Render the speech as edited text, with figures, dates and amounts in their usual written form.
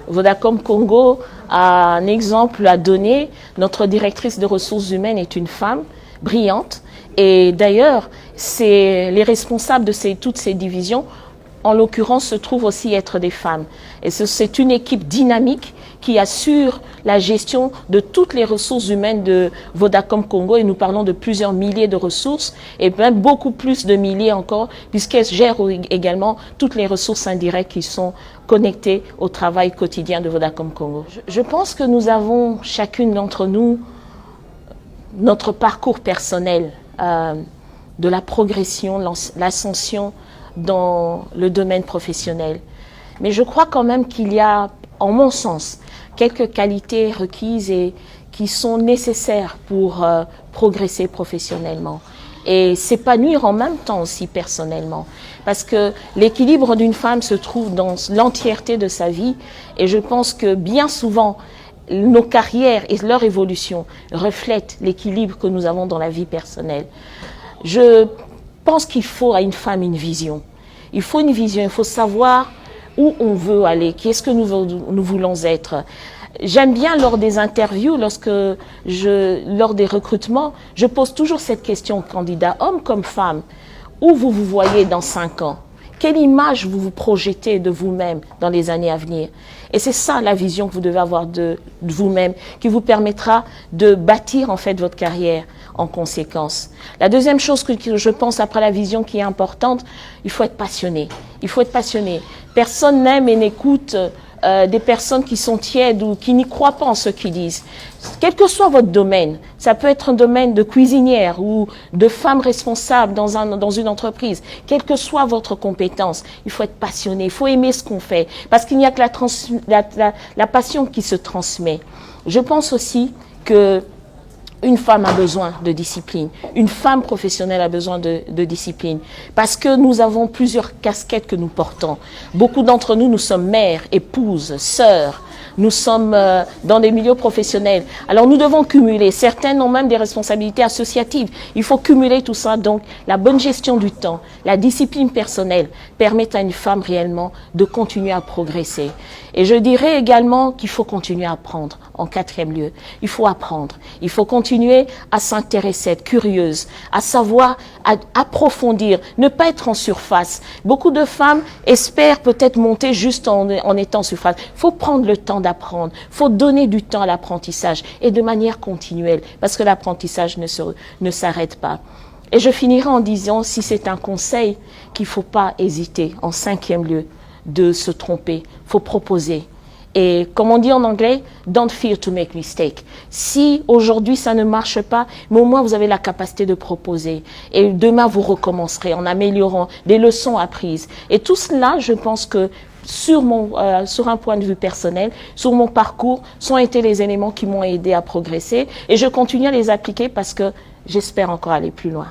Vodacom Congo a un exemple à donner. Notre directrice de ressources humaines est une femme brillante. Et d'ailleurs, les responsables de toutes ces divisions, en l'occurrence, se trouvent aussi être des femmes. Et c'est une équipe dynamique qui assure la gestion de toutes les ressources humaines de Vodacom Congo. Et nous parlons de plusieurs milliers de ressources, et même beaucoup plus de milliers encore, puisqu'elle gère également toutes les ressources indirectes qui sont connectées au travail quotidien de Vodacom Congo. Je pense que nous avons, chacune d'entre nous, notre parcours personnel de la progression, l'ascension dans le domaine professionnel. Mais je crois quand même qu'il y a, en mon sens, quelques qualités requises et qui sont nécessaires pour progresser professionnellement et s'épanouir en même temps aussi personnellement. Parce que l'équilibre d'une femme se trouve dans l'entièreté de sa vie et je pense que bien souvent, nos carrières et leur évolution reflètent l'équilibre que nous avons dans la vie personnelle. Je pense qu'il faut à une femme une vision. Il faut une vision, il faut savoir où on veut aller, qui est-ce que nous voulons être. J'aime bien lors des interviews, lors des recrutements, je pose toujours cette question aux candidats, hommes comme femmes, où vous vous voyez dans 5 ans? Quelle image vous vous projetez de vous-même dans les années à venir? Et c'est ça la vision que vous devez avoir de vous-même, qui vous permettra de bâtir en fait votre carrière en conséquence. La deuxième chose que je pense après la vision qui est importante, il faut être passionné. Il faut être passionné. Personne n'aime et n'écoute des personnes qui sont tièdes ou qui n'y croient pas en ce qu'ils disent. Quel que soit votre domaine, ça peut être un domaine de cuisinière ou de femme responsable dans une entreprise, quelle que soit votre compétence, il faut être passionné, il faut aimer ce qu'on fait, parce qu'il n'y a que la passion qui se transmet. Je pense aussi que une femme a besoin de discipline. Une femme professionnelle a besoin de discipline. Parce que nous avons plusieurs casquettes que nous portons. Beaucoup d'entre nous, nous sommes mères, épouses, sœurs. Nous sommes dans des milieux professionnels. Alors nous devons cumuler. Certaines ont même des responsabilités associatives. Il faut cumuler tout ça. Donc la bonne gestion du temps, la discipline personnelle permettent à une femme réellement de continuer à progresser. Et je dirais également qu'il faut continuer à apprendre. En 4e lieu, il faut apprendre. Il faut continuer à s'intéresser, être curieuse, à savoir, à approfondir, ne pas être en surface. Beaucoup de femmes espèrent peut-être monter juste en étant en surface. Il faut prendre le temps d'apprendre. Il faut donner du temps à l'apprentissage et de manière continuelle parce que l'apprentissage ne s'arrête pas. Et je finirai en disant, si c'est un conseil, qu'il ne faut pas hésiter, en 5e lieu, de se tromper. Il faut proposer. Et comme on dit en anglais, don't fear to make mistake. Si aujourd'hui ça ne marche pas, mais au moins vous avez la capacité de proposer. Et demain vous recommencerez en améliorant des leçons apprises. Et tout cela, je pense que sur un point de vue personnel, sur mon parcours, sont été les éléments qui m'ont aidé à progresser. Et je continue à les appliquer parce que j'espère encore aller plus loin.